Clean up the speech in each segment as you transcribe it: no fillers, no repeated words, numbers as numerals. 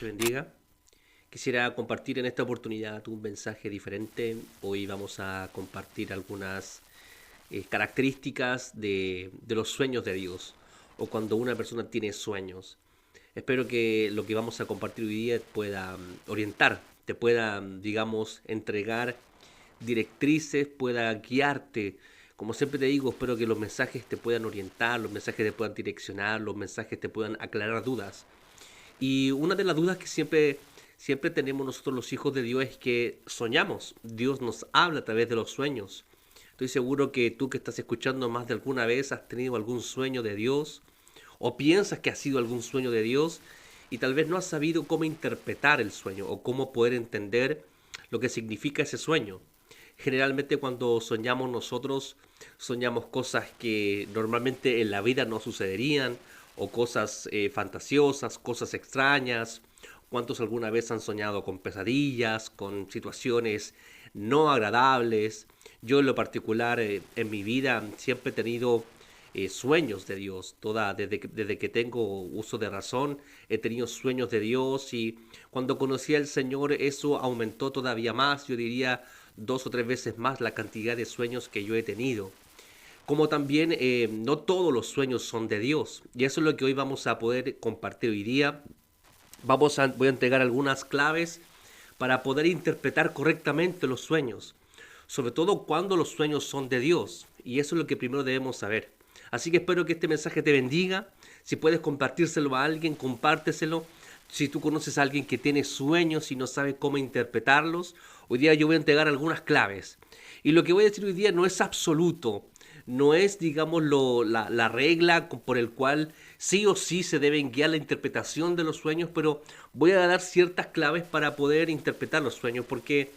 te bendiga. Quisiera compartir en esta oportunidad un mensaje diferente. Hoy vamos a compartir algunas características de los sueños de Dios o cuando una persona tiene sueños. Espero que lo que vamos a compartir hoy día pueda orientar, te pueda, digamos, entregar directrices, pueda guiarte. Como siempre te digo, espero que los mensajes te puedan orientar, los mensajes te puedan direccionar, los mensajes te puedan aclarar dudas. Y una de las dudas que siempre tenemos nosotros los hijos de Dios es que soñamos. Dios nos habla a través de los sueños. Estoy seguro que tú que estás escuchando más de alguna vez has tenido algún sueño de Dios o piensas que ha sido algún sueño de Dios y tal vez no has sabido cómo interpretar el sueño o cómo poder entender lo que significa ese sueño. Generalmente cuando soñamos nosotros, soñamos cosas que normalmente en la vida no sucederían o cosas fantasiosas, cosas extrañas. ¿Cuántos alguna vez han soñado con pesadillas, con situaciones no agradables? Yo en lo particular en mi vida siempre he tenido sueños de Dios. Desde que tengo uso de razón, he tenido sueños de Dios y cuando conocí al Señor eso aumentó todavía más, yo diría 2 o 3 veces más la cantidad de sueños que yo he tenido. Como también no todos los sueños son de Dios. Y eso es lo que hoy vamos a poder compartir hoy día. Voy a entregar algunas claves para poder interpretar correctamente los sueños. Sobre todo cuando los sueños son de Dios. Y eso es lo que primero debemos saber. Así que espero que este mensaje te bendiga. Si puedes compartírselo a alguien, compárteselo. Si tú conoces a alguien que tiene sueños y no sabe cómo interpretarlos, hoy día yo voy a entregar algunas claves. Y lo que voy a decir hoy día no es absoluto, no es, digamos, la regla por el cual sí o sí se deben guiar la interpretación de los sueños, pero voy a dar ciertas claves para poder interpretar los sueños, porque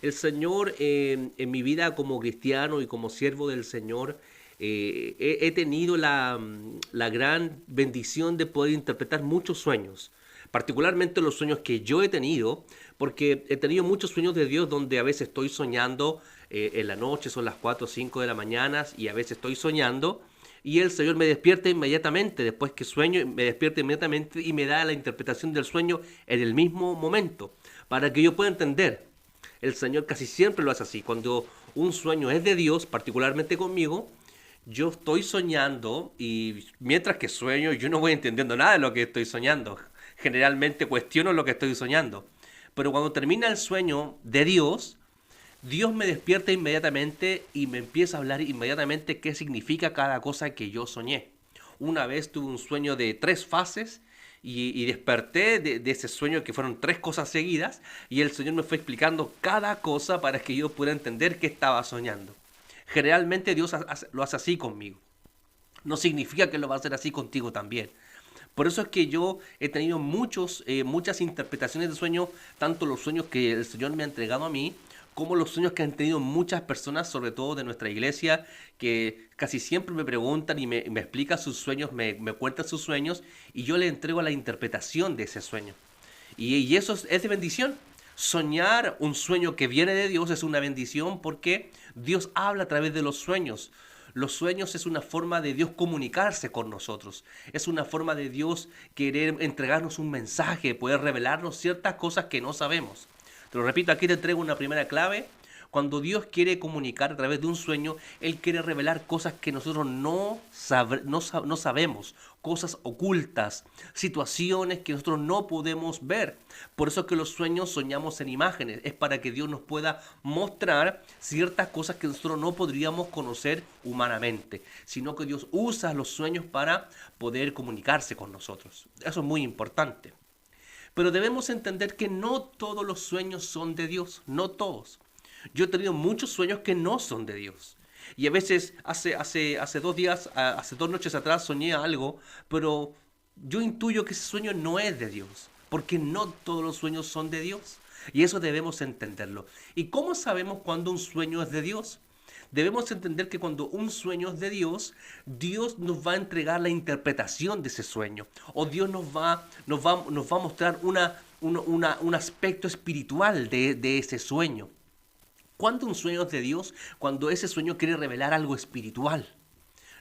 el Señor en mi vida como cristiano y como siervo del Señor, he tenido la gran bendición de poder interpretar muchos sueños, particularmente los sueños que yo he tenido, porque he tenido muchos sueños de Dios donde a veces estoy soñando en la noche, son las 4 o 5 de la mañana y a veces estoy soñando y el Señor me despierta inmediatamente, después que sueño, me despierta inmediatamente y me da la interpretación del sueño en el mismo momento, para que yo pueda entender. El Señor casi siempre lo hace así, cuando un sueño es de Dios, particularmente conmigo, yo estoy soñando y mientras que sueño yo no voy entendiendo nada de lo que estoy soñando. Generalmente cuestiono lo que estoy soñando. Pero cuando termina el sueño de Dios, Dios me despierta inmediatamente y me empieza a hablar inmediatamente qué significa cada cosa que yo soñé. Una vez tuve un sueño de 3 fases y desperté de ese sueño que fueron 3 cosas seguidas y el Señor me fue explicando cada cosa para que yo pudiera entender qué estaba soñando. Generalmente Dios lo hace así conmigo. No significa que lo va a hacer así contigo también. Por eso es que yo he tenido muchas interpretaciones de sueños, tanto los sueños que el Señor me ha entregado a mí, como los sueños que han tenido muchas personas, sobre todo de nuestra iglesia, que casi siempre me preguntan y me explican sus sueños, me cuentan sus sueños, y yo le entrego la interpretación de ese sueño. Y eso es de bendición. Soñar un sueño que viene de Dios es una bendición porque Dios habla a través de los sueños. Los sueños es una forma de Dios comunicarse con nosotros. Es una forma de Dios querer entregarnos un mensaje, poder revelarnos ciertas cosas que no sabemos. Te lo repito, aquí te entrego una primera clave. Cuando Dios quiere comunicar a través de un sueño, Él quiere revelar cosas que nosotros no sabemos, cosas ocultas, situaciones que nosotros no podemos ver. Por eso es que los sueños soñamos en imágenes, es para que Dios nos pueda mostrar ciertas cosas que nosotros no podríamos conocer humanamente, sino que Dios usa los sueños para poder comunicarse con nosotros. Eso es muy importante. Pero debemos entender que no todos los sueños son de Dios, no todos. Yo he tenido muchos sueños que no son de Dios. Y a veces, hace 2 días, hace 2 noches atrás soñé algo, pero yo intuyo que ese sueño no es de Dios, porque no todos los sueños son de Dios. Y eso debemos entenderlo. ¿Y cómo sabemos cuando un sueño es de Dios? Debemos entender que cuando un sueño es de Dios, Dios nos va a entregar la interpretación de ese sueño. O Dios nos va a mostrar un aspecto espiritual de ese sueño. ¿Cuándo un sueño es de Dios? Cuando ese sueño quiere revelar algo espiritual.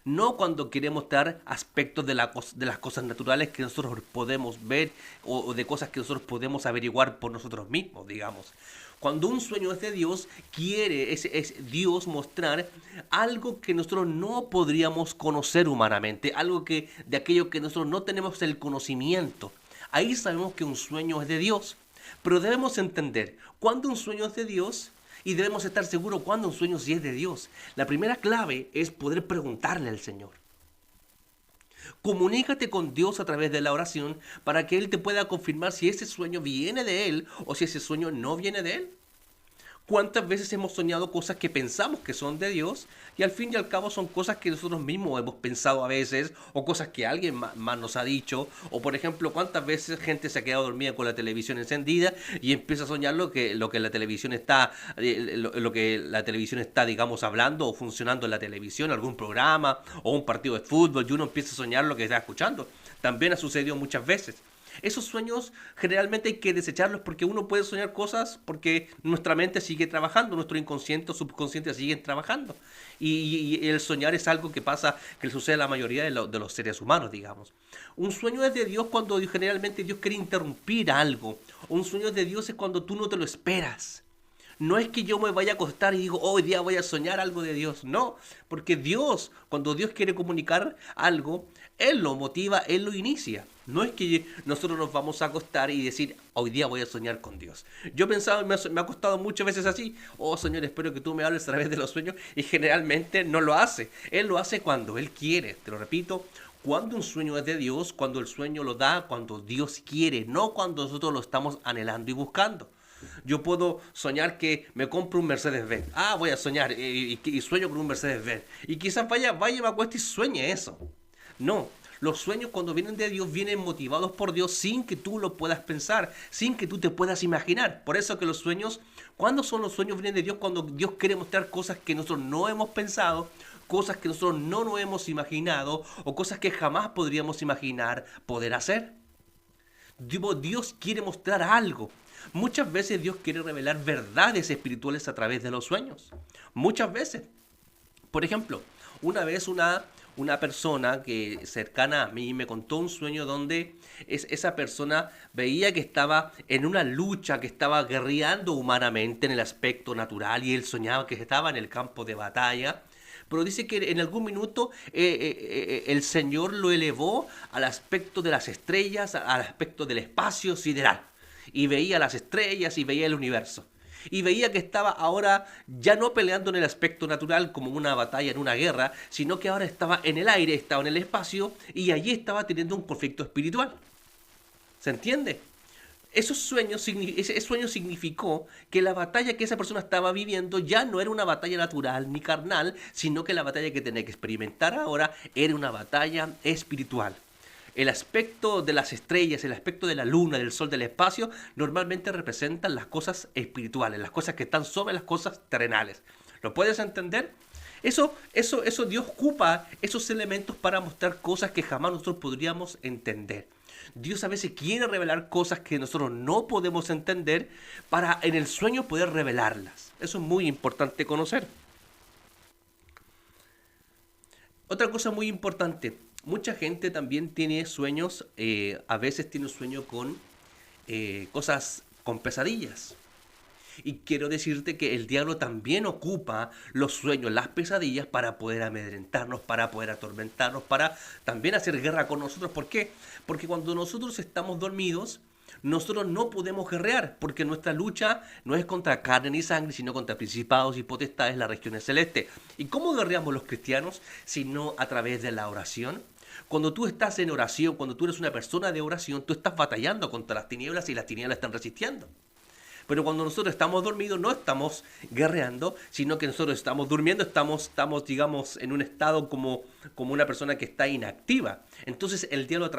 no cuando queremos mostrar aspectos de las cosas naturales que nosotros podemos ver o de cosas que nosotros podemos averiguar por nosotros mismos, digamos. Cuando un sueño es de Dios, es Dios mostrar algo que nosotros no podríamos conocer humanamente, algo que de aquello que nosotros no tenemos el conocimiento. Ahí sabemos que un sueño es de Dios. Pero debemos entender cuándo un sueño es de Dios y debemos estar seguros cuándo un sueño sí es de Dios. La primera clave es poder preguntarle al Señor. Comunícate con Dios a través de la oración para que Él te pueda confirmar si ese sueño viene de Él o si ese sueño no viene de Él. ¿Cuántas veces hemos soñado cosas que pensamos que son de Dios y al fin y al cabo son cosas que nosotros mismos hemos pensado a veces o cosas que alguien más nos ha dicho? O por ejemplo, ¿cuántas veces gente se ha quedado dormida con la televisión encendida y empieza a soñar lo que la televisión está, lo que la televisión está, digamos, hablando o funcionando en la televisión, algún programa o un partido de fútbol y uno empieza a soñar lo que está escuchando? También ha sucedido muchas veces. Esos sueños generalmente hay que desecharlos porque uno puede soñar cosas porque nuestra mente sigue trabajando, nuestro inconsciente o subconsciente siguen trabajando. Y el soñar es algo que pasa, que le sucede a la mayoría de los seres humanos, digamos. Un sueño es de Dios cuando generalmente Dios quiere interrumpir algo. Un sueño de Dios es cuando tú no te lo esperas. No es que yo me vaya a acostar y digo, hoy día voy a soñar algo de Dios. No, porque Dios, cuando Dios quiere comunicar algo, Él lo motiva, Él lo inicia. No es que nosotros nos vamos a acostar y decir, hoy día voy a soñar con Dios. Yo pensaba, me ha acostado muchas veces así, oh Señor, espero que tú me hables a través de los sueños, y generalmente no lo hace. Él lo hace cuando Él quiere, te lo repito, cuando un sueño es de Dios, cuando el sueño lo da, cuando Dios quiere, no cuando nosotros lo estamos anhelando y buscando. Yo puedo soñar que me compro un Mercedes-Benz. Ah, voy a soñar y sueño con un Mercedes-Benz. Y quizás vaya, me acueste y sueñe eso. No, los sueños cuando vienen de Dios vienen motivados por Dios sin que tú lo puedas pensar, sin que tú te puedas imaginar. Por eso que los sueños, ¿cuándo son los sueños vienen de Dios? Cuando Dios quiere mostrar cosas que nosotros no hemos pensado, cosas que nosotros no nos hemos imaginado o cosas que jamás podríamos imaginar poder hacer. Dios quiere mostrar algo. Muchas veces Dios quiere revelar verdades espirituales a través de los sueños. Muchas veces. Por ejemplo, una vez una persona que cercana a mí me contó un sueño donde esa persona veía que estaba en una lucha, que estaba guerreando humanamente en el aspecto natural y él soñaba que estaba en el campo de batalla. Pero dice que en algún minuto el Señor lo elevó al aspecto de las estrellas, al aspecto del espacio sideral. Y veía las estrellas y veía el universo. Y veía que estaba ahora ya no peleando en el aspecto natural como una batalla en una guerra, sino que ahora estaba en el aire, estaba en el espacio y allí estaba teniendo un conflicto espiritual. ¿Se entiende? Ese sueño significó que la batalla que esa persona estaba viviendo ya no era una batalla natural ni carnal, sino que la batalla que tenía que experimentar ahora era una batalla espiritual. El aspecto de las estrellas, el aspecto de la luna, del sol, del espacio, normalmente representan las cosas espirituales, las cosas que están sobre las cosas terrenales. ¿Lo puedes entender? Eso Dios ocupa esos elementos para mostrar cosas que jamás nosotros podríamos entender. Dios a veces quiere revelar cosas que nosotros no podemos entender para en el sueño poder revelarlas. Eso es muy importante conocer. Otra cosa muy importante, mucha gente también tiene sueños, a veces tiene un sueño con cosas, con pesadillas. Y quiero decirte que el diablo también ocupa los sueños, las pesadillas para poder amedrentarnos, para poder atormentarnos, para también hacer guerra con nosotros. ¿Por qué? Porque cuando nosotros estamos dormidos, nosotros no podemos guerrear, porque nuestra lucha no es contra carne ni sangre, sino contra principados y potestades en las regiones celestes. ¿Y cómo guerreamos los cristianos? Sino a través de la oración. Cuando tú estás en oración, cuando tú eres una persona de oración, tú estás batallando contra las tinieblas y las tinieblas están resistiendo. Pero cuando nosotros estamos dormidos no estamos guerreando, sino que nosotros estamos durmiendo, estamos digamos, en un estado como una persona que está inactiva. Entonces el diablo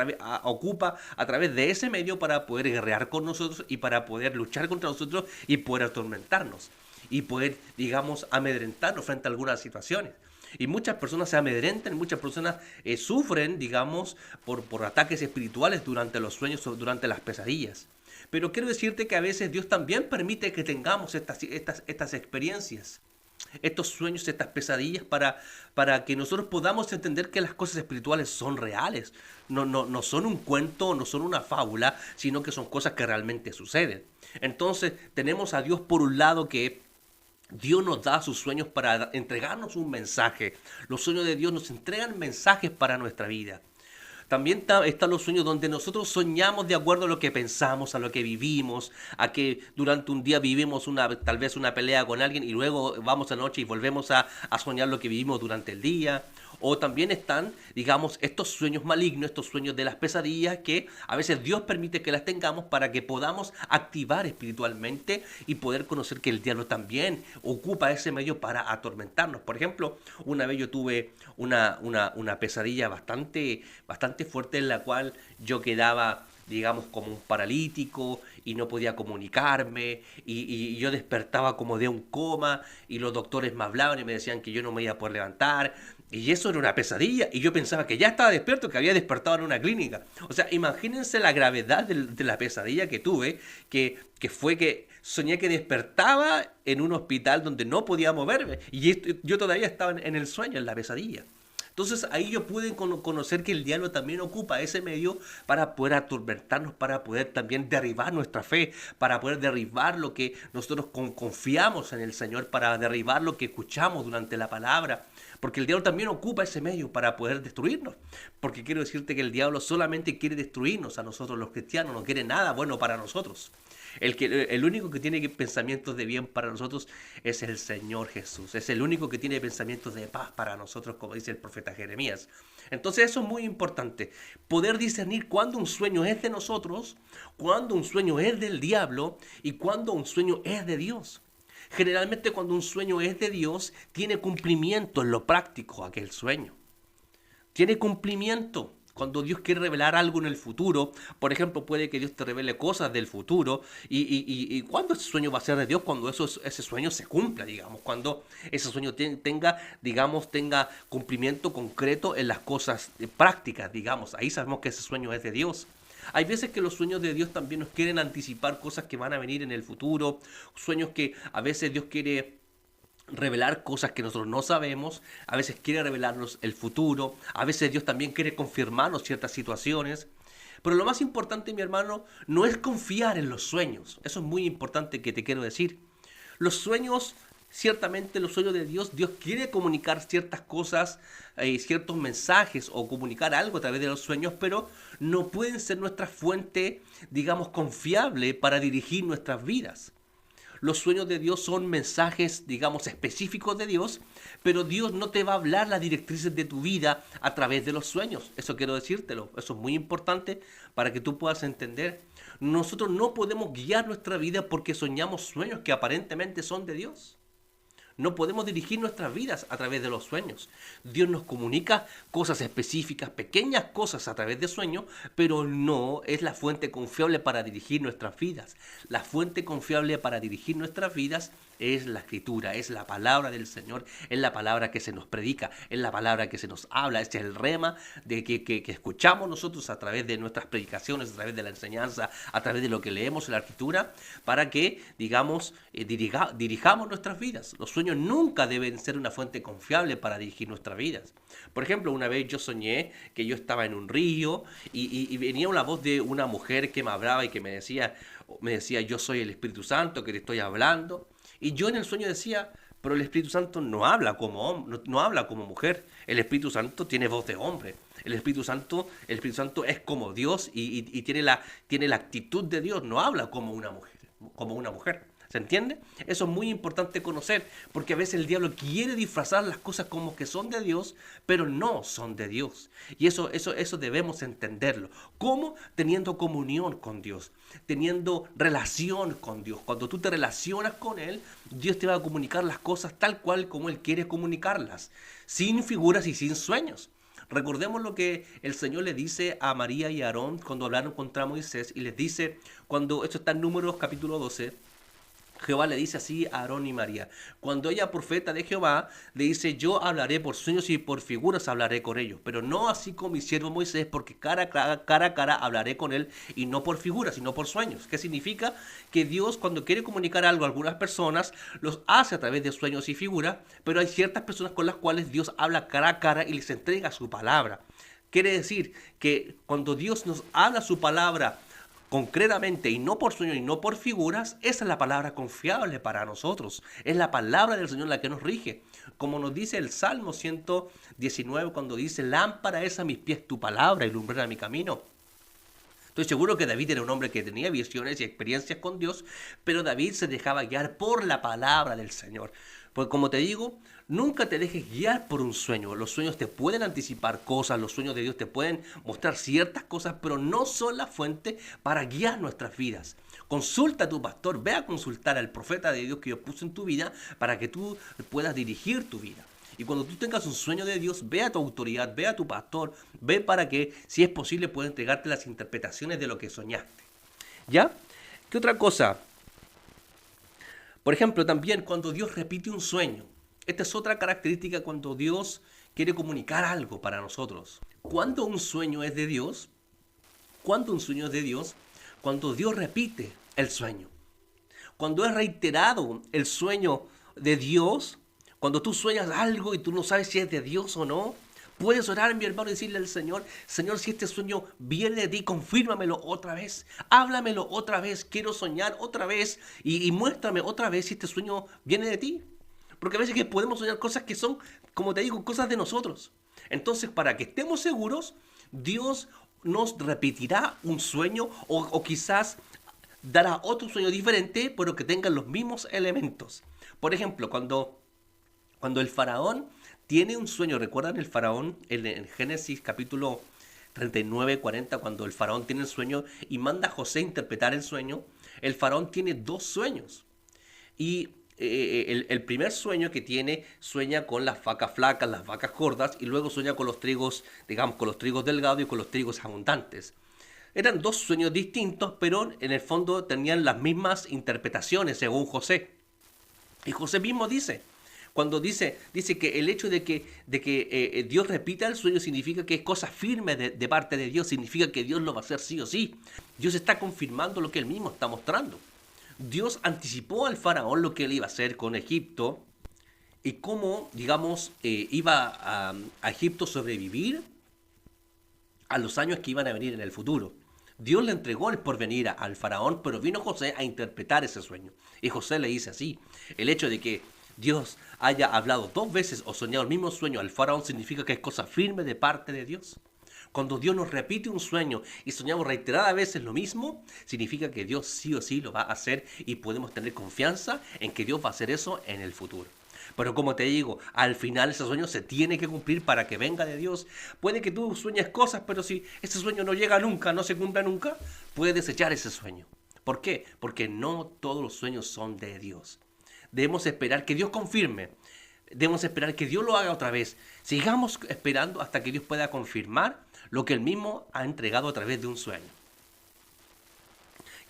ocupa a través de ese medio para poder guerrear con nosotros y para poder luchar contra nosotros y poder atormentarnos. Y poder, digamos, amedrentarnos frente a algunas situaciones. Y muchas personas se amedrentan, muchas personas sufren, digamos, por ataques espirituales durante los sueños o durante las pesadillas. Pero quiero decirte que a veces Dios también permite que tengamos estas experiencias. estos sueños, estas pesadillas, para que nosotros podamos entender que las cosas espirituales son reales. No son un cuento, no son una fábula, sino que son cosas que realmente suceden. Entonces tenemos a Dios por un lado, que Dios nos da sus sueños para entregarnos un mensaje. Los sueños de Dios nos entregan mensajes para nuestra vida. También están los sueños donde nosotros soñamos de acuerdo a lo que pensamos, a lo que vivimos, a que durante un día vivimos tal vez una pelea con alguien y luego vamos a la noche y volvemos a soñar lo que vivimos durante el día. O también están, digamos, estos sueños malignos, estos sueños de las pesadillas que a veces Dios permite que las tengamos para que podamos activar espiritualmente y poder conocer que el diablo también ocupa ese medio para atormentarnos. Por ejemplo, una vez yo tuve una pesadilla bastante fuerte, en la cual yo quedaba, digamos, como un paralítico y no podía comunicarme y yo despertaba como de un coma y los doctores me hablaban y me decían que yo no me iba a poder levantar. Y eso era una pesadilla y yo pensaba que ya estaba despierto, que había despertado en una clínica. O sea, imagínense la gravedad de la pesadilla que tuve, que fue que soñé que despertaba en un hospital donde no podía moverme y yo todavía estaba en el sueño, en la pesadilla. Entonces ahí yo pude conocer que el diablo también ocupa ese medio para poder atormentarnos, para poder también derribar nuestra fe, para poder derribar lo que nosotros confiamos en el Señor, para derribar lo que escuchamos durante la palabra. Porque el diablo también ocupa ese medio para poder destruirnos. Porque quiero decirte que el diablo solamente quiere destruirnos a nosotros los cristianos, no quiere nada bueno para nosotros. El único que tiene pensamientos de bien para nosotros es el Señor Jesús. Es el único que tiene pensamientos de paz para nosotros, como dice el profeta Jeremías. Entonces eso es muy importante. Poder discernir cuándo un sueño es de nosotros, cuándo un sueño es del diablo y cuándo un sueño es de Dios. Generalmente cuando un sueño es de Dios, tiene cumplimiento en lo práctico aquel sueño. Tiene cumplimiento. Cuando Dios quiere revelar algo en el futuro, por ejemplo, puede que Dios te revele cosas del futuro. ¿Y cuándo ese sueño va a ser de Dios? Cuando ese sueño se cumpla, digamos. Cuando ese sueño tenga cumplimiento concreto en las cosas prácticas, digamos. Ahí sabemos que ese sueño es de Dios. Hay veces que los sueños de Dios también nos quieren anticipar cosas que van a venir en el futuro. Sueños que a veces Dios quiere revelar cosas que nosotros no sabemos, a veces quiere revelarnos el futuro, a veces Dios también quiere confirmarnos ciertas situaciones. Pero lo más importante, mi hermano, no es confiar en los sueños. Eso es muy importante que te quiero decir. Los sueños, ciertamente los sueños de Dios, Dios quiere comunicar ciertas cosas, ciertos mensajes o comunicar algo a través de los sueños, pero no pueden ser nuestra fuente, digamos, confiable para dirigir nuestras vidas. Los sueños de Dios son mensajes, digamos, específicos de Dios, pero Dios no te va a hablar las directrices de tu vida a través de los sueños. Eso quiero decírtelo. Eso es muy importante para que tú puedas entender. Nosotros no podemos guiar nuestra vida porque soñamos sueños que aparentemente son de Dios. No podemos dirigir nuestras vidas a través de los sueños. Dios nos comunica cosas específicas, pequeñas cosas a través de sueños, pero no es la fuente confiable para dirigir nuestras vidas. La fuente confiable para dirigir nuestras vidas es la Escritura, es la palabra del Señor, es la palabra que se nos predica, es la palabra que se nos habla, este es el rema de que escuchamos nosotros a través de nuestras predicaciones, a través de la enseñanza, a través de lo que leemos en la Escritura, para que, digamos, dirijamos nuestras vidas. Los sueños nunca deben ser una fuente confiable para dirigir nuestras vidas. Por ejemplo, una vez yo soñé que yo estaba en un río y venía una voz de una mujer que me hablaba y que me decía, yo soy el Espíritu Santo que te estoy hablando. Y yo en el sueño decía, pero el Espíritu Santo no habla como hombre, no habla como mujer. El Espíritu Santo tiene voz de hombre. El Espíritu Santo es como Dios y tiene la actitud de Dios, no habla como una mujer. ¿Se entiende? Eso es muy importante conocer, porque a veces el diablo quiere disfrazar las cosas como que son de Dios, pero no son de Dios. Y eso debemos entenderlo. ¿Cómo? Teniendo comunión con Dios, teniendo relación con Dios. Cuando tú te relacionas con Él, Dios te va a comunicar las cosas tal cual como Él quiere comunicarlas, sin figuras y sin sueños. Recordemos lo que el Señor le dice a María y a Aarón cuando hablaron contra Moisés, y les dice, cuando esto está en Números capítulo 12, Jehová le dice así a Aarón y María. Cuando ella profeta de Jehová, le dice, yo hablaré por sueños y por figuras hablaré con ellos, pero no así con mi siervo Moisés, porque cara a cara hablaré con él y no por figuras, sino por sueños. ¿Qué significa? Que Dios cuando quiere comunicar algo a algunas personas, los hace a través de sueños y figuras, pero hay ciertas personas con las cuales Dios habla cara a cara y les entrega su palabra. Quiere decir que cuando Dios nos habla su palabra, concretamente y no por sueños y no por figuras, esa es la palabra confiable para nosotros. Es la palabra del Señor la que nos rige. Como nos dice el Salmo 119 cuando dice, lámpara es a mis pies tu palabra y lumbrera mi camino. Estoy seguro que David era un hombre que tenía visiones y experiencias con Dios, pero David se dejaba guiar por la palabra del Señor. Pues como te digo, nunca te dejes guiar por un sueño. Los sueños te pueden anticipar cosas, los sueños de Dios te pueden mostrar ciertas cosas, pero no son la fuente para guiar nuestras vidas. Consulta a tu pastor, ve a consultar al profeta de Dios que Dios puso en tu vida para que tú puedas dirigir tu vida. Y cuando tú tengas un sueño de Dios, ve a tu autoridad, ve a tu pastor, ve para que, si es posible, pueda entregarte las interpretaciones de lo que soñaste. ¿Ya? ¿Qué otra cosa? Por ejemplo, también cuando Dios repite un sueño. Esta es otra característica cuando Dios quiere comunicar algo para nosotros. Cuando un sueño es de Dios, cuando un sueño es de Dios, cuando Dios repite el sueño. Cuando es reiterado el sueño de Dios, cuando tú sueñas algo y tú no sabes si es de Dios o no, puedes orar, mi hermano, y decirle al Señor, Señor, si este sueño viene de ti, confírmamelo otra vez, háblamelo otra vez, quiero soñar otra vez y muéstrame otra vez si este sueño viene de ti. Porque a veces que podemos soñar cosas que son, como te digo, cosas de nosotros. Entonces, para que estemos seguros, Dios nos repetirá un sueño o quizás dará otro sueño diferente, pero que tenga los mismos elementos. Por ejemplo, cuando el faraón tiene un sueño, ¿recuerdan el faraón en Génesis capítulo 39, 40, cuando el faraón tiene el sueño y manda a José a interpretar el sueño? El faraón tiene dos sueños. Y el primer sueño que tiene, sueña con las vacas flacas, las vacas gordas, y luego sueña con los trigos, digamos, con los trigos delgados y con los trigos abundantes. Eran dos sueños distintos, pero en el fondo tenían las mismas interpretaciones según José. Y José mismo dice, cuando dice que el hecho de que Dios repita el sueño significa que es cosa firme de parte de Dios, significa que Dios lo va a hacer sí o sí. Dios está confirmando lo que él mismo está mostrando. Dios anticipó al faraón lo que él iba a hacer con Egipto y cómo, digamos, iba a Egipto sobrevivir a los años que iban a venir en el futuro. Dios le entregó el porvenir al faraón, pero vino José a interpretar ese sueño. Y José le dice así, el hecho de que Dios haya hablado dos veces o soñado el mismo sueño al faraón significa que es cosa firme de parte de Dios. Cuando Dios nos repite un sueño y soñamos reiteradas veces lo mismo, significa que Dios sí o sí lo va a hacer y podemos tener confianza en que Dios va a hacer eso en el futuro. Pero como te digo, al final ese sueño se tiene que cumplir para que venga de Dios. Puede que tú sueñes cosas, pero si ese sueño no llega nunca, no se cumple nunca, puedes desechar ese sueño. ¿Por qué? Porque no todos los sueños son de Dios. Debemos esperar que Dios confirme. Debemos esperar que Dios lo haga otra vez. Sigamos esperando hasta que Dios pueda confirmar lo que Él mismo ha entregado a través de un sueño.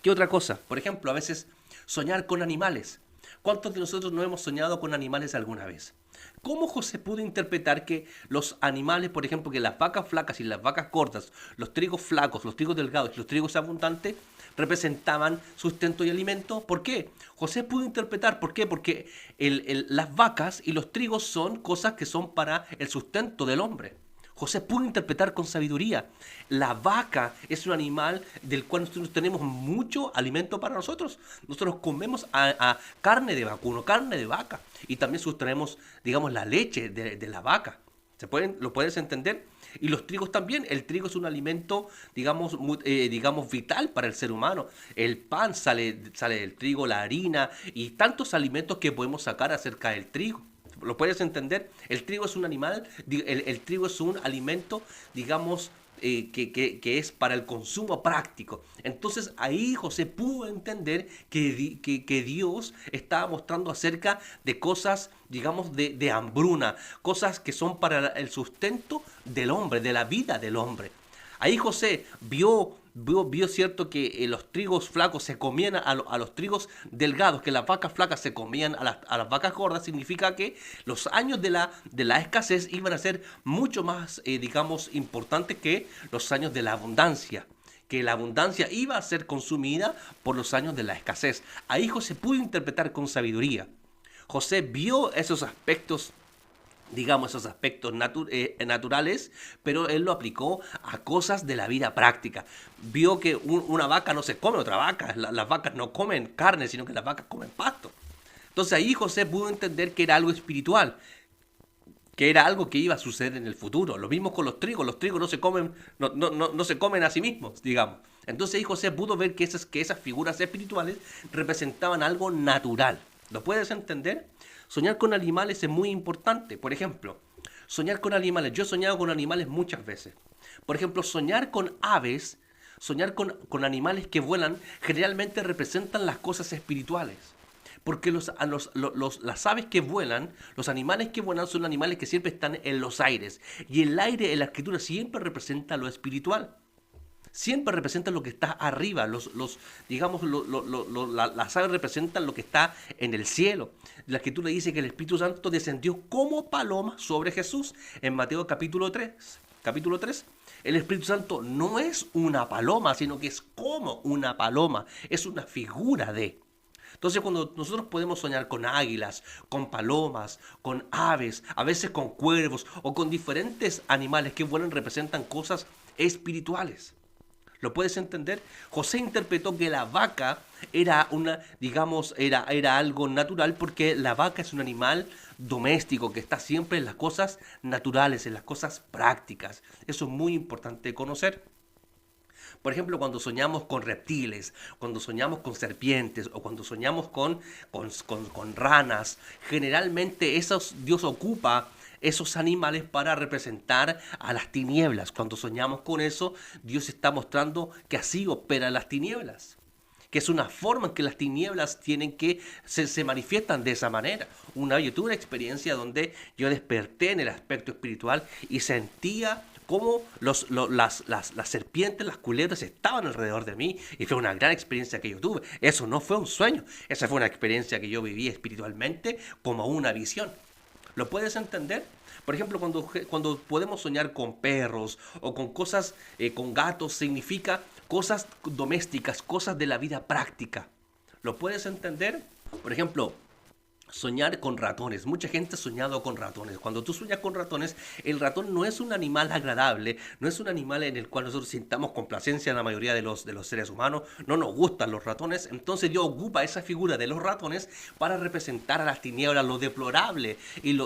¿Qué otra cosa? Por ejemplo, a veces soñar con animales. ¿Cuántos de nosotros no hemos soñado con animales alguna vez? ¿Cómo José pudo interpretar que los animales, por ejemplo, que las vacas flacas y las vacas gordas, los trigos flacos, los trigos delgados y los trigos abundantes, representaban sustento y alimento? ¿Por qué? José pudo interpretar, ¿por qué? Porque las vacas y los trigos son cosas que son para el sustento del hombre. José pudo interpretar con sabiduría. La vaca es un animal del cual nosotros tenemos mucho alimento para nosotros. Nosotros comemos a carne de vacuno, carne de vaca. Y también sustraemos, digamos, la leche de la vaca. ¿Lo puedes entender? Y los trigos también. El trigo es un alimento, digamos, digamos vital para el ser humano. El pan sale del trigo, la harina y tantos alimentos que podemos sacar acerca del trigo. ¿Lo puedes entender? El trigo es un animal, el trigo es un alimento, digamos, que es para el consumo práctico. Entonces ahí José pudo entender que Dios estaba mostrando acerca de cosas, digamos, de hambruna, cosas que son para el sustento del hombre, de la vida del hombre. Ahí José vio vio cierto que los trigos flacos se comían a los trigos delgados, que las vacas flacas se comían a las vacas gordas, significa que los años de la escasez iban a ser mucho más, digamos, importantes que los años de la abundancia, que la abundancia iba a ser consumida por los años de la escasez. Ahí José pudo interpretar con sabiduría. José vio esos aspectos, digamos, esos aspectos naturales, pero él lo aplicó a cosas de la vida práctica. Vio que una vaca no se come otra vaca, las vacas no comen carne, sino que las vacas comen pasto. Entonces ahí José pudo entender que era algo espiritual, que era algo que iba a suceder en el futuro. Lo mismo con los trigos no se comen, no se comen a sí mismos, digamos. Entonces ahí José pudo ver que esas figuras espirituales representaban algo natural. ¿Lo puedes entender? Soñar con animales es muy importante. Por ejemplo, soñar con animales. Yo he soñado con animales muchas veces. Por ejemplo, soñar con aves, soñar con animales que vuelan, generalmente representan las cosas espirituales. Porque las aves que vuelan, los animales que vuelan son animales que siempre están en los aires. Y el aire en la escritura siempre representa lo espiritual. Siempre representan lo que está arriba. Digamos, las aves representan lo que está en el cielo. La escritura dice que el Espíritu Santo descendió como paloma sobre Jesús en Mateo capítulo 3. Capítulo 3. El Espíritu Santo no es una paloma, sino que es como una paloma. Es una figura de. Entonces, cuando nosotros podemos soñar con águilas, con palomas, con aves, a veces con cuervos o con diferentes animales que vuelan, representan cosas espirituales. ¿Lo puedes entender? José interpretó que la vaca era era algo natural, porque la vaca es un animal doméstico que está siempre en las cosas naturales, en las cosas prácticas. Eso es muy importante conocer. Por ejemplo, cuando soñamos con reptiles, cuando soñamos con serpientes o cuando soñamos con ranas, generalmente Dios ocupa esos animales para representar a las tinieblas. Cuando soñamos con eso, Dios está mostrando que así operan las tinieblas, que es una forma en que las tinieblas se manifiestan de esa manera. Una vez yo tuve una experiencia donde yo desperté en el aspecto espiritual y sentía cómo las serpientes, las culebras estaban alrededor de mí, y fue una gran experiencia que yo tuve. Eso no fue un sueño, esa fue una experiencia que yo viví espiritualmente como una visión. ¿Lo puedes entender? Por ejemplo, cuando podemos soñar con perros o con cosas, con gatos, significa cosas domésticas, cosas de la vida práctica. ¿Lo puedes entender? Por ejemplo, soñar con ratones. Mucha gente ha soñado con ratones. Cuando tú sueñas con ratones, el ratón no es un animal agradable, no es un animal en el cual nosotros sintamos complacencia en la mayoría de los seres humanos. No nos gustan los ratones. Entonces Dios ocupa esa figura de los ratones para representar a las tinieblas, lo deplorable y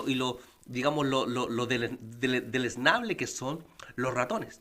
digamos, lo deleznable que son los ratones.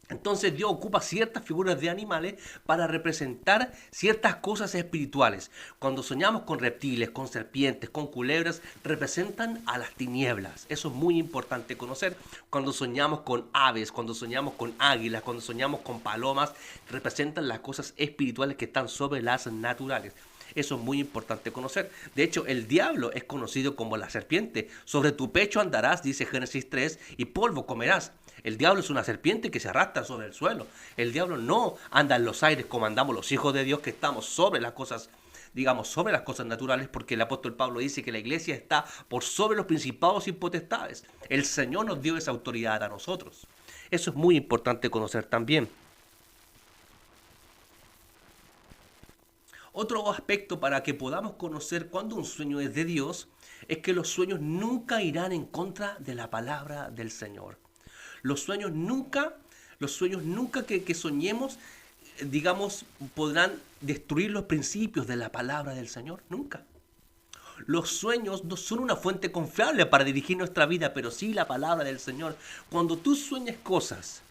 Entonces Dios ocupa ciertas figuras de animales para representar ciertas cosas espirituales. Cuando soñamos con reptiles, con serpientes, con culebras, representan a las tinieblas. Eso es muy importante conocer. Cuando soñamos con aves, cuando soñamos con águilas, cuando soñamos con palomas, representan las cosas espirituales que están sobre las naturales. Eso es muy importante conocer. De hecho, el diablo es conocido como la serpiente. Sobre tu pecho andarás, dice Génesis 3, y polvo comerás. El diablo es una serpiente que se arrastra sobre el suelo. El diablo no anda en los aires como andamos los hijos de Dios, que estamos sobre las cosas, digamos, sobre las cosas naturales, porque el apóstol Pablo dice que la iglesia está por sobre los principados y potestades. El Señor nos dio esa autoridad a nosotros. Eso es muy importante conocer también. Otro aspecto para que podamos conocer cuando un sueño es de Dios es que los sueños nunca irán en contra de la palabra del Señor. Los sueños nunca que soñemos, digamos, podrán destruir los principios de la palabra del Señor. Nunca. Los sueños no son una fuente confiable para dirigir nuestra vida, pero sí la palabra del Señor. Cuando tú sueñes cosas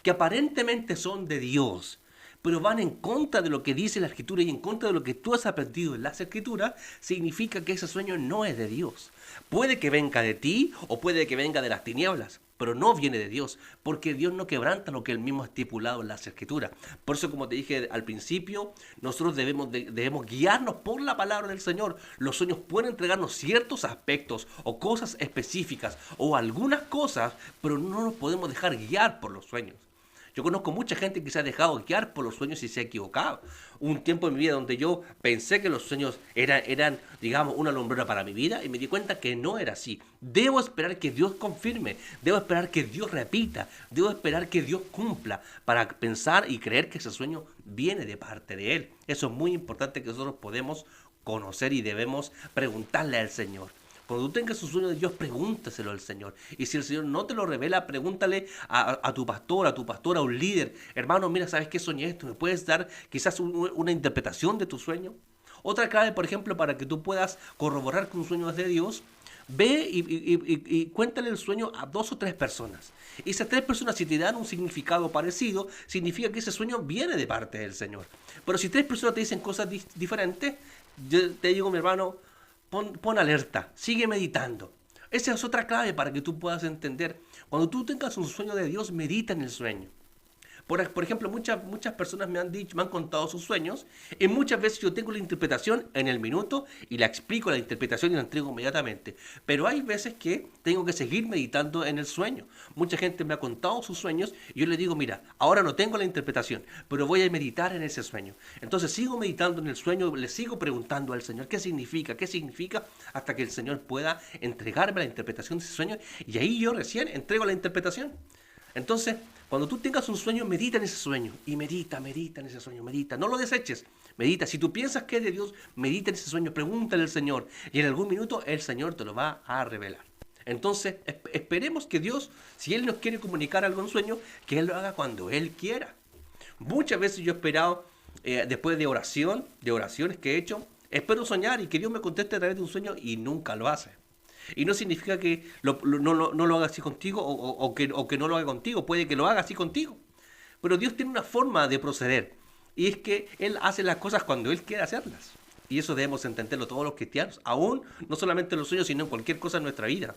que aparentemente son de Dios, pero van en contra de lo que dice la Escritura y en contra de lo que tú has aprendido en las Escrituras, significa que ese sueño no es de Dios. Puede que venga de ti o puede que venga de las tinieblas, pero no viene de Dios, porque Dios no quebranta lo que Él mismo ha estipulado en las Escrituras. Por eso, como te dije al principio, nosotros debemos guiarnos por la palabra del Señor. Los sueños pueden entregarnos ciertos aspectos o cosas específicas o algunas cosas, pero no nos podemos dejar guiar por los sueños. Yo conozco mucha gente que se ha dejado guiar por los sueños y se ha equivocado. Hubo un tiempo en mi vida donde yo pensé que los sueños eran, digamos, una lumbrera para mi vida y me di cuenta que no era así. Debo esperar que Dios confirme, debo esperar que Dios repita, debo esperar que Dios cumpla para pensar y creer que ese sueño viene de parte de Él. Eso es muy importante que nosotros podemos conocer y debemos preguntarle al Señor. Cuando tú tengas un sueño de Dios, pregúntaselo al Señor. Y si el Señor no te lo revela, pregúntale a tu pastor, a tu pastora, a un líder. Hermano, mira, ¿sabes qué soñé esto? ¿Me puedes dar quizás una interpretación de tu sueño? Otra clave, por ejemplo, para que tú puedas corroborar que un sueño es de Dios, ve y cuéntale el sueño a 2 o 3 personas. Y esas 3 personas, si te dan un significado parecido, significa que ese sueño viene de parte del Señor. Pero si 3 personas te dicen cosas diferentes, yo te digo, mi hermano, pon alerta, sigue meditando. Esa es otra clave para que tú puedas entender. Cuando tú tengas un sueño de Dios, medita en el sueño. Por ejemplo, muchas personas me han dicho, me han contado sus sueños, y muchas veces yo tengo la interpretación en el minuto y la explico la interpretación y la entrego inmediatamente. Pero hay veces que tengo que seguir meditando en el sueño. Mucha gente me ha contado sus sueños y yo le digo, mira, ahora no tengo la interpretación, pero voy a meditar en ese sueño. Entonces sigo meditando en el sueño, le sigo preguntando al Señor qué significa, hasta que el Señor pueda entregarme la interpretación de ese sueño, y ahí yo recién entrego la interpretación. Entonces, cuando tú tengas un sueño, medita en ese sueño. Y medita en ese sueño, medita. No lo deseches, medita. Si tú piensas que es de Dios, medita en ese sueño, pregúntale al Señor. Y en algún minuto el Señor te lo va a revelar. Entonces, esperemos que Dios, si Él nos quiere comunicar algo en sueño, que Él lo haga cuando Él quiera. Muchas veces yo he esperado, después de oraciones que he hecho, espero soñar y que Dios me conteste a través de un sueño y nunca lo hace. Y no significa que no lo haga así contigo o que no lo haga contigo. Puede que lo haga así contigo. Pero Dios tiene una forma de proceder. Y es que Él hace las cosas cuando Él quiere hacerlas. Y eso debemos entenderlo todos los cristianos. Aún no solamente en los sueños, sino en cualquier cosa en nuestra vida.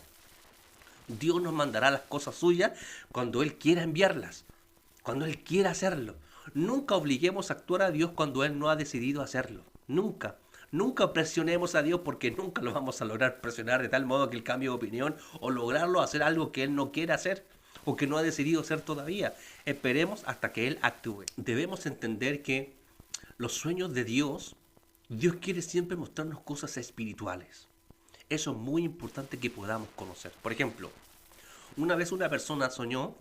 Dios nos mandará las cosas suyas cuando Él quiera enviarlas. Cuando Él quiera hacerlo. Nunca obliguemos a actuar a Dios cuando Él no ha decidido hacerlo. Nunca. Nunca presionemos a Dios, porque nunca lo vamos a lograr presionar de tal modo que Él cambie de opinión o lograrlo hacer algo que Él no quiere hacer o que no ha decidido hacer todavía. Esperemos hasta que Él actúe. Debemos entender que los sueños de Dios quiere siempre mostrarnos cosas espirituales. Eso es muy importante que podamos conocer. Por ejemplo, una vez una persona soñó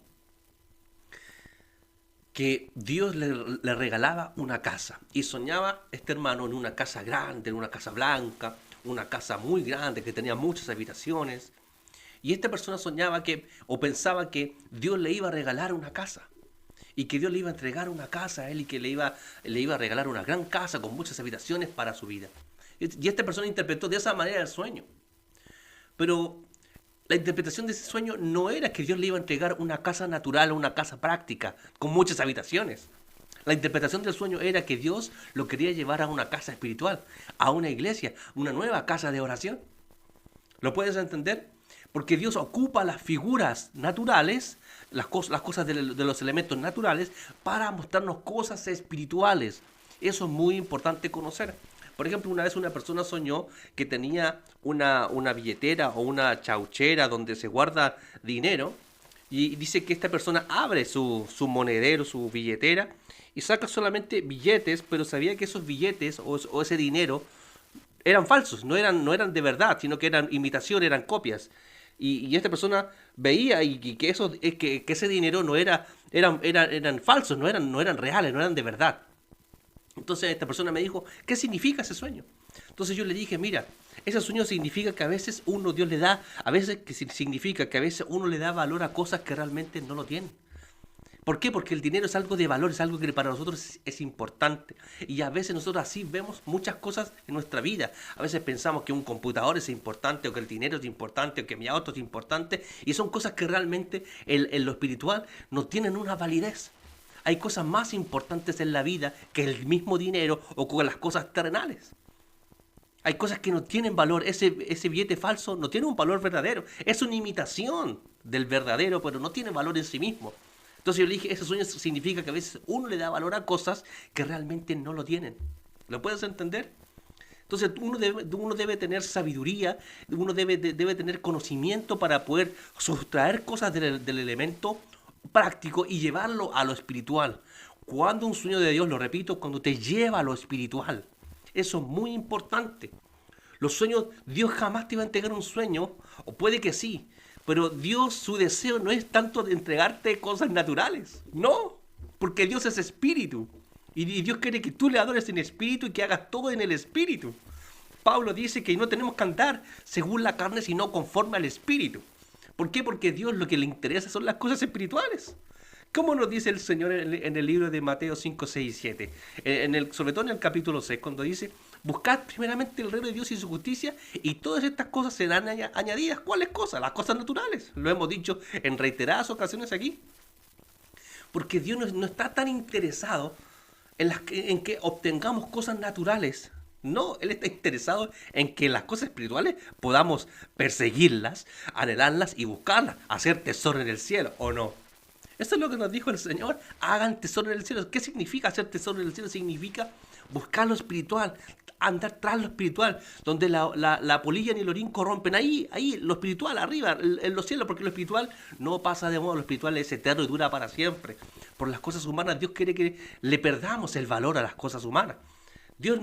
que Dios le regalaba una casa. Y soñaba este hermano en una casa grande, en una casa blanca, una casa muy grande que tenía muchas habitaciones. Y esta persona soñaba o pensaba que Dios le iba a regalar una casa. Y que Dios le iba a entregar una casa a él y que le iba a regalar una gran casa con muchas habitaciones para su vida. Y esta persona interpretó de esa manera el sueño. Pero la interpretación de ese sueño no era que Dios le iba a entregar una casa natural o una casa práctica con muchas habitaciones. La interpretación del sueño era que Dios lo quería llevar a una casa espiritual, a una iglesia, una nueva casa de oración. ¿Lo puedes entender? Porque Dios ocupa las figuras naturales, las cosas de los elementos naturales, para mostrarnos cosas espirituales. Eso es muy importante conocer. Por ejemplo, una vez una persona soñó que tenía una billetera o una chauchera donde se guarda dinero, y dice que esta persona abre su monedero, su billetera, y saca solamente billetes, pero sabía que esos billetes o ese dinero eran falsos, no eran de verdad, sino que eran imitación, eran copias. Y esta persona veía que ese dinero eran falsos, no eran reales, no eran de verdad. Entonces esta persona me dijo, ¿qué significa ese sueño? Entonces yo le dije, mira, ese sueño significa que a veces Dios le da, significa que a veces uno le da valor a cosas que realmente no lo tienen. ¿Por qué? Porque el dinero es algo de valor, es algo que para nosotros es importante. Y a veces nosotros así vemos muchas cosas en nuestra vida. A veces pensamos que un computador es importante, o que el dinero es importante, o que mi auto es importante. Y son cosas que realmente en lo espiritual no tienen una validez. Hay cosas más importantes en la vida que el mismo dinero o con las cosas terrenales. Hay cosas que no tienen valor. Ese billete falso no tiene un valor verdadero. Es una imitación del verdadero, pero no tiene valor en sí mismo. Entonces yo le dije, ese sueño significa que a veces uno le da valor a cosas que realmente no lo tienen. ¿Lo puedes entender? Entonces uno debe tener sabiduría, uno debe tener conocimiento para poder sustraer cosas del elemento práctico y llevarlo a lo espiritual. Cuando un sueño de Dios, lo repito, cuando te lleva a lo espiritual. Eso es muy importante. Los sueños, Dios jamás te va a entregar un sueño, o puede que sí, pero Dios, su deseo no es tanto de entregarte cosas naturales, no, porque Dios es espíritu. Y Dios quiere que tú le adores en espíritu y que hagas todo en el espíritu. Pablo dice que no tenemos que andar según la carne, sino conforme al espíritu. ¿Por qué? Porque a Dios lo que le interesa son las cosas espirituales. ¿Cómo nos dice el Señor en el libro de Mateo 5, 6 y 7? Sobre todo en el capítulo 6, cuando dice, buscad primeramente el reino de Dios y su justicia, y todas estas cosas serán añadidas. ¿Cuáles cosas? Las cosas naturales. Lo hemos dicho en reiteradas ocasiones aquí. Porque Dios no está tan interesado en que obtengamos cosas naturales. No, Él está interesado en que las cosas espirituales podamos perseguirlas, anhelarlas y buscarlas, hacer tesoro en el cielo, ¿o no? Eso es lo que nos dijo el Señor, hagan tesoro en el cielo. ¿Qué significa hacer tesoro en el cielo? Significa buscar lo espiritual, andar tras lo espiritual, donde la polilla ni el orín corrompen. Ahí, lo espiritual, arriba, en los cielos, porque lo espiritual no pasa de moda, lo espiritual es eterno y dura para siempre. Por las cosas humanas, Dios quiere que le perdamos el valor a las cosas humanas. Dios,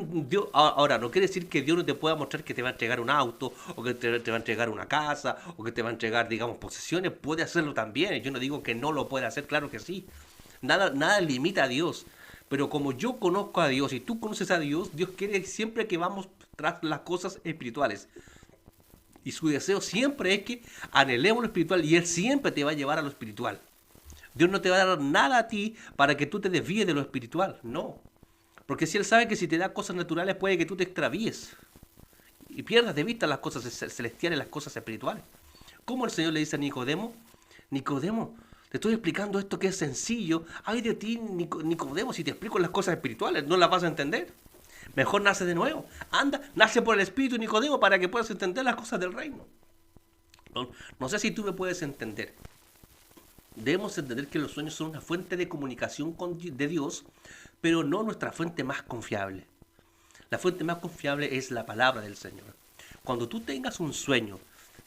ahora, no quiere decir que Dios no te pueda mostrar que te va a entregar un auto, o que te va a entregar una casa, o que te va a entregar, digamos, posesiones. Puede hacerlo también. Yo no digo que no lo pueda hacer, claro que sí. Nada limita a Dios. Pero como yo conozco a Dios y tú conoces a Dios, Dios quiere siempre que vamos tras las cosas espirituales. Y su deseo siempre es que anhelemos lo espiritual y Él siempre te va a llevar a lo espiritual. Dios no te va a dar nada a ti para que tú te desvíes de lo espiritual, no. Porque si Él sabe que si te da cosas naturales puede que tú te extravíes y pierdas de vista las cosas celestiales, las cosas espirituales. ¿Cómo el Señor le dice a Nicodemo? Nicodemo, te estoy explicando esto que es sencillo. Ay de ti, Nicodemo, si te explico las cosas espirituales, no las vas a entender. Mejor nace de nuevo. Anda, nace por el Espíritu, Nicodemo, para que puedas entender las cosas del reino. No sé si tú me puedes entender. Debemos entender que los sueños son una fuente de comunicación de Dios, pero no nuestra fuente más confiable. La fuente más confiable es la palabra del Señor. Cuando tú tengas un sueño,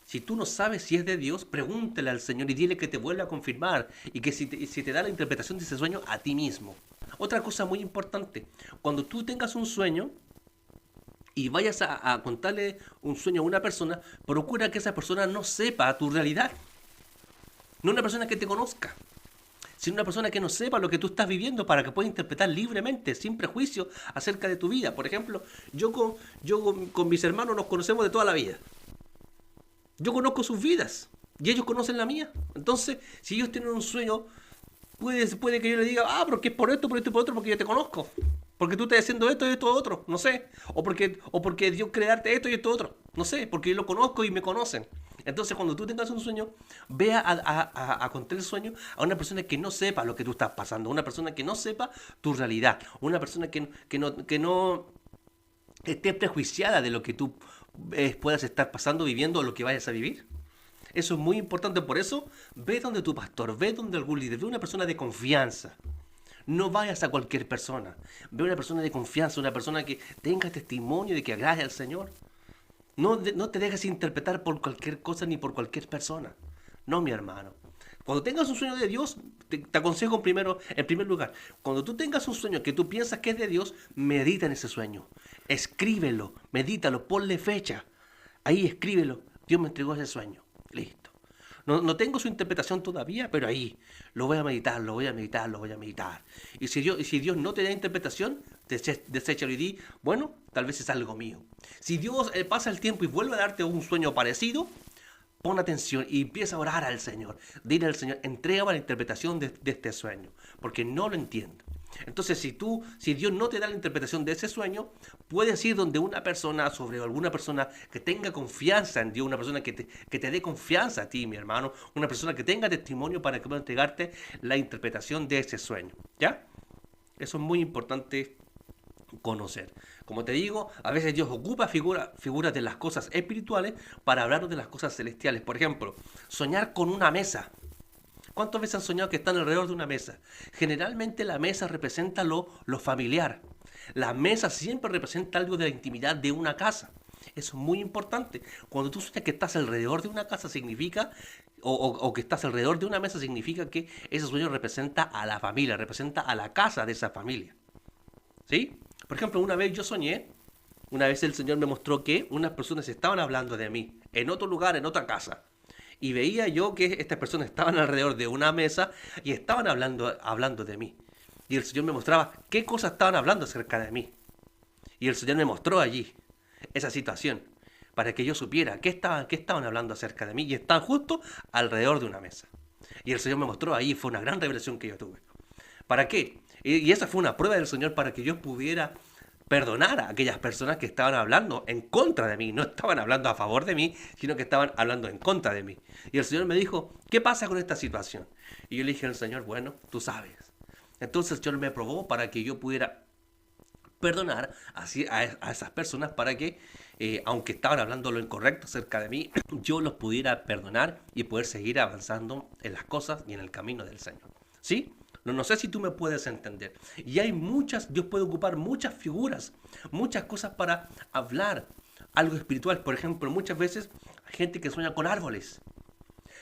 si tú no sabes si es de Dios, pregúntale al Señor y dile que te vuelva a confirmar y que si te da la interpretación de ese sueño a ti mismo. Otra cosa muy importante, cuando tú tengas un sueño y vayas a contarle un sueño a una persona, procura que esa persona no sepa tu realidad. No una persona que te conozca, sino una persona que no sepa lo que tú estás viviendo para que pueda interpretar libremente, sin prejuicio, acerca de tu vida. Por ejemplo, yo con mis hermanos nos conocemos de toda la vida. Yo conozco sus vidas y ellos conocen la mía. Entonces, si ellos tienen un sueño, puede que yo le diga, porque es por esto, por esto y por otro, porque yo te conozco. Porque tú estás haciendo esto y esto otro, no sé. O porque Dios quiere darte esto y esto otro, no sé, porque yo lo conozco y me conocen. Entonces, cuando tú tengas un sueño, ve a contar el sueño a una persona que no sepa lo que tú estás pasando, una persona que no sepa tu realidad, una persona que no esté prejuiciada de lo que tú puedas estar pasando, viviendo o lo que vayas a vivir. Eso es muy importante, por eso ve donde tu pastor, ve donde algún líder, ve una persona de confianza. No vayas a cualquier persona, ve una persona de confianza, una persona que tenga testimonio de que agrade al Señor. No te dejes interpretar por cualquier cosa ni por cualquier persona. No, mi hermano. Cuando tengas un sueño de Dios, te aconsejo en primer lugar, cuando tú tengas un sueño que tú piensas que es de Dios, medita en ese sueño. Escríbelo, medítalo, ponle fecha. Ahí escríbelo. Dios me entregó ese sueño. Listo. No tengo su interpretación todavía, pero ahí lo voy a meditar, lo voy a meditar, lo voy a meditar. Y si Dios no te da interpretación, deséchalo y di, bueno, tal vez es algo mío. Si Dios pasa el tiempo y vuelve a darte un sueño parecido, pon atención y empieza a orar al Señor. Dile al Señor, entrégame la interpretación de este sueño, porque no lo entiendo. Entonces, si Dios no te da la interpretación de ese sueño, puedes ir donde una persona, sobre alguna persona que tenga confianza en Dios, una persona que te dé confianza a ti, mi hermano, una persona que tenga testimonio para que pueda entregarte la interpretación de ese sueño. ¿Ya? Eso es muy importante conocer. Como te digo, a veces Dios ocupa figuras de las cosas espirituales para hablarnos de las cosas celestiales. Por ejemplo, soñar con una mesa. ¿Cuántas veces han soñado que están alrededor de una mesa? Generalmente la mesa representa lo familiar. La mesa siempre representa algo de la intimidad de una casa. Eso es muy importante. Cuando tú sueñas que estás alrededor de una casa significa, o que estás alrededor de una mesa significa que ese sueño representa a la familia, representa a la casa de esa familia. ¿Sí? Por ejemplo, una vez yo soñé, una vez el Señor me mostró que unas personas estaban hablando de mí, en otro lugar, en otra casa. Y veía yo que estas personas estaban alrededor de una mesa y estaban hablando de mí. Y el Señor me mostraba qué cosas estaban hablando acerca de mí. Y el Señor me mostró allí esa situación para que yo supiera qué estaban hablando acerca de mí y estaban justo alrededor de una mesa. Y el Señor me mostró ahí, fue una gran revelación que yo tuve. ¿Para qué? Y esa fue una prueba del Señor para que yo pudiera perdonar a aquellas personas que estaban hablando en contra de mí. No estaban hablando a favor de mí, sino que estaban hablando en contra de mí. Y el Señor me dijo, ¿qué pasa con esta situación? Y yo le dije al Señor, bueno, tú sabes. Entonces el Señor me probó para que yo pudiera perdonar así a esas personas para que, aunque estaban hablando lo incorrecto acerca de mí, yo los pudiera perdonar y poder seguir avanzando en las cosas y en el camino del Señor. ¿Sí? No sé si tú me puedes entender. Y hay muchas, Dios puede ocupar muchas figuras, muchas cosas para hablar algo espiritual. Por ejemplo, muchas veces hay gente que sueña con árboles.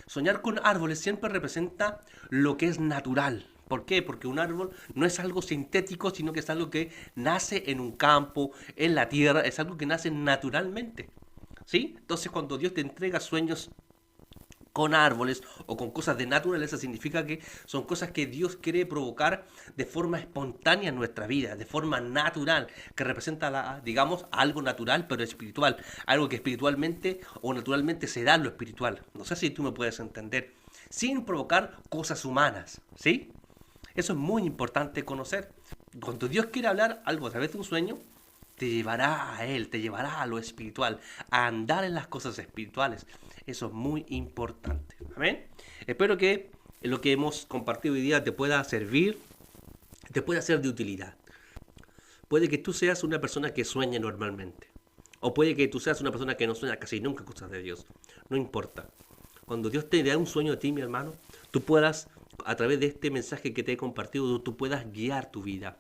Soñar con árboles siempre representa lo que es natural. ¿Por qué? Porque un árbol no es algo sintético, sino que es algo que nace en un campo, en la tierra, es algo que nace naturalmente. ¿Sí? Entonces, cuando Dios te entrega sueños con árboles o con cosas de naturaleza, significa que son cosas que Dios quiere provocar de forma espontánea en nuestra vida, de forma natural, que representa, digamos, algo natural pero espiritual, algo que espiritualmente o naturalmente se da en lo espiritual. No sé si tú me puedes entender, sin provocar cosas humanas, ¿sí? Eso es muy importante conocer. Cuando Dios quiere hablar algo a través de un sueño, te llevará a Él, te llevará a lo espiritual, a andar en las cosas espirituales. Eso es muy importante. Amén. Espero que lo que hemos compartido hoy día te pueda servir, te pueda ser de utilidad. Puede que tú seas una persona que sueñe normalmente. O puede que tú seas una persona que no sueña casi nunca cosas de Dios. No importa. Cuando Dios te da un sueño a ti, mi hermano, tú puedas, a través de este mensaje que te he compartido, tú puedas guiar tu vida.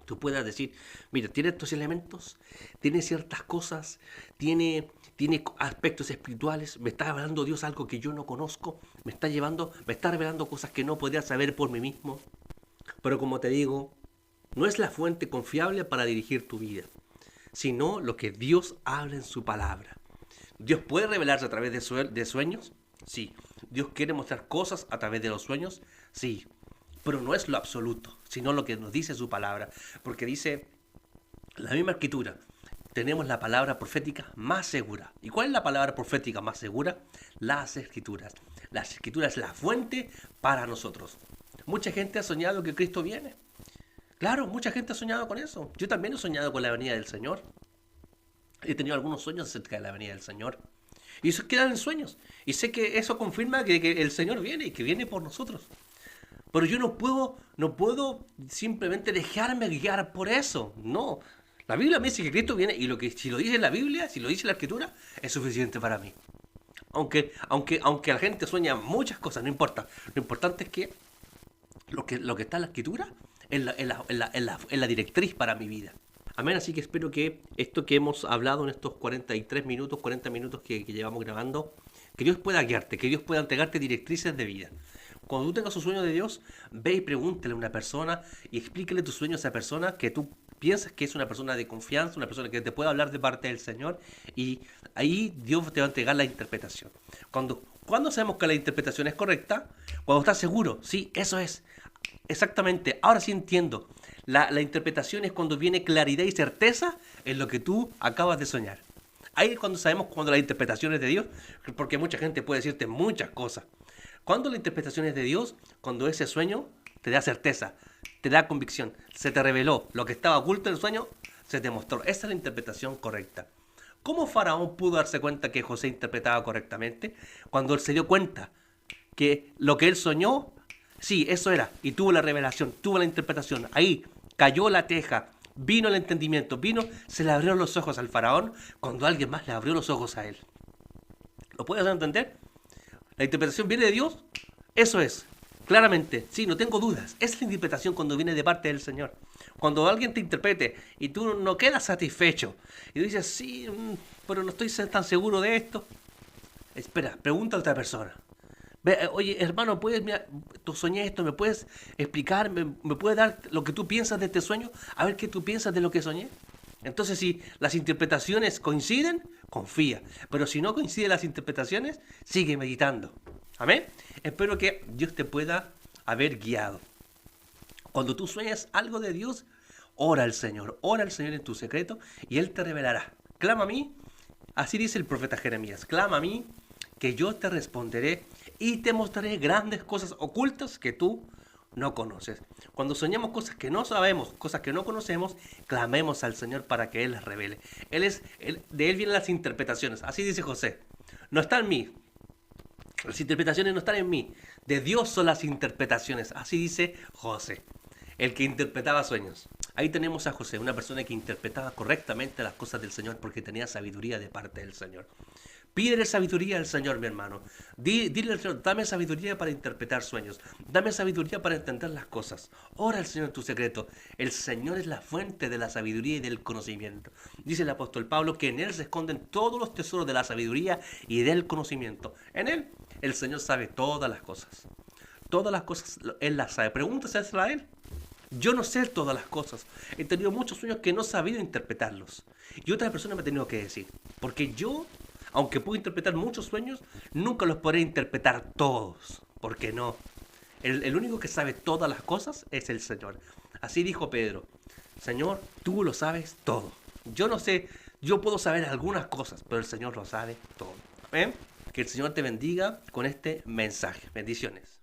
Tú puedas decir, mira, tiene estos elementos, tiene ciertas cosas, tiene aspectos espirituales, me está hablando Dios algo que yo no conozco, me está revelando cosas que no podría saber por mí mismo. Pero como te digo, no es la fuente confiable para dirigir tu vida, sino lo que Dios habla en su palabra. ¿Dios puede revelarse a través de sueños? Sí. ¿Dios quiere mostrar cosas a través de los sueños? Sí. Pero no es lo absoluto, sino lo que nos dice su palabra. Porque dice la misma escritura, tenemos la palabra profética más segura. ¿Y cuál es la palabra profética más segura? Las escrituras. Las escrituras es la fuente para nosotros. Mucha gente ha soñado que Cristo viene. Claro, mucha gente ha soñado con eso. Yo también he soñado con la venida del Señor. He tenido algunos sueños acerca de la venida del Señor. Y eso quedan en sueños. Y sé que eso confirma que el Señor viene y que viene por nosotros. Pero yo no puedo simplemente dejarme guiar por eso. No. La Biblia me dice que Cristo viene y si lo dice la Biblia, si lo dice la Escritura, es suficiente para mí. Aunque la gente sueña muchas cosas, no importa. Lo importante es que lo que está en la Escritura es la directriz para mi vida. Amén, así que espero que esto que hemos hablado en estos 43 minutos, 40 minutos que llevamos grabando, que Dios pueda guiarte, que Dios pueda entregarte directrices de vida. Cuando tú tengas un sueño de Dios, ve y pregúntale a una persona y explícale tu sueño a esa persona que tú piensas que es una persona de confianza, una persona que te puede hablar de parte del Señor, y ahí Dios te va a entregar la interpretación. Cuando sabemos que la interpretación es correcta, cuando estás seguro, sí, eso es. Exactamente, ahora sí entiendo. La interpretación es cuando viene claridad y certeza en lo que tú acabas de soñar. Ahí es cuando sabemos cuando la interpretación es de Dios, porque mucha gente puede decirte muchas cosas. Cuando la interpretación es de Dios, cuando ese sueño te da certeza, te da convicción, se te reveló lo que estaba oculto en el sueño, se te mostró. Esa es la interpretación correcta. ¿Cómo Faraón pudo darse cuenta que José interpretaba correctamente? Cuando él se dio cuenta que lo que él soñó, sí, eso era, y tuvo la revelación, tuvo la interpretación. Ahí cayó la teja, vino el entendimiento, se le abrieron los ojos al faraón cuando alguien más le abrió los ojos a él. ¿Lo puedes entender? La interpretación viene de Dios, eso es, claramente, sí, no tengo dudas. Es la interpretación cuando viene de parte del Señor. Cuando alguien te interprete y tú no quedas satisfecho y tú dices, sí, pero no estoy tan seguro de esto, espera, pregunta a otra persona. Oye, hermano, mira, tú soñé esto, ¿me puedes explicar? ¿Me puedes dar lo que tú piensas de este sueño? A ver qué tú piensas de lo que soñé. Entonces, si las interpretaciones coinciden, confía. Pero si no coinciden las interpretaciones, sigue meditando. Amén. Espero que Dios te pueda haber guiado. Cuando tú sueñas algo de Dios, ora al Señor en tu secreto y Él te revelará. Clama a mí, así dice el profeta Jeremías, clama a mí que yo te responderé y te mostraré grandes cosas ocultas que tú no conoces. Cuando soñamos cosas que no sabemos, cosas que no conocemos, clamemos al Señor para que Él las revele. De Él vienen las interpretaciones, así dice José. No está en mí, las interpretaciones no están en mí, de Dios son las interpretaciones, así dice José, el que interpretaba sueños. Ahí tenemos a José, una persona que interpretaba correctamente las cosas del Señor porque tenía sabiduría de parte del Señor. Pídele sabiduría al Señor, mi hermano. Dile al Señor, dame sabiduría para interpretar sueños. Dame sabiduría para entender las cosas. Ora al Señor en tu secreto. El Señor es la fuente de la sabiduría y del conocimiento. Dice el apóstol Pablo que en Él se esconden todos los tesoros de la sabiduría y del conocimiento. En Él, el Señor sabe todas las cosas. Todas las cosas Él las sabe. Pregúntaselo a Él. Yo no sé todas las cosas. He tenido muchos sueños que no he sabido interpretarlos. Y otra persona me ha tenido que decir. Porque yo, aunque puedo interpretar muchos sueños, nunca los podré interpretar todos. Porque no. El único que sabe todas las cosas es el Señor. Así dijo Pedro. Señor, tú lo sabes todo. Yo no sé, yo puedo saber algunas cosas, pero el Señor lo sabe todo. ¿Ven? Que el Señor te bendiga con este mensaje. Bendiciones.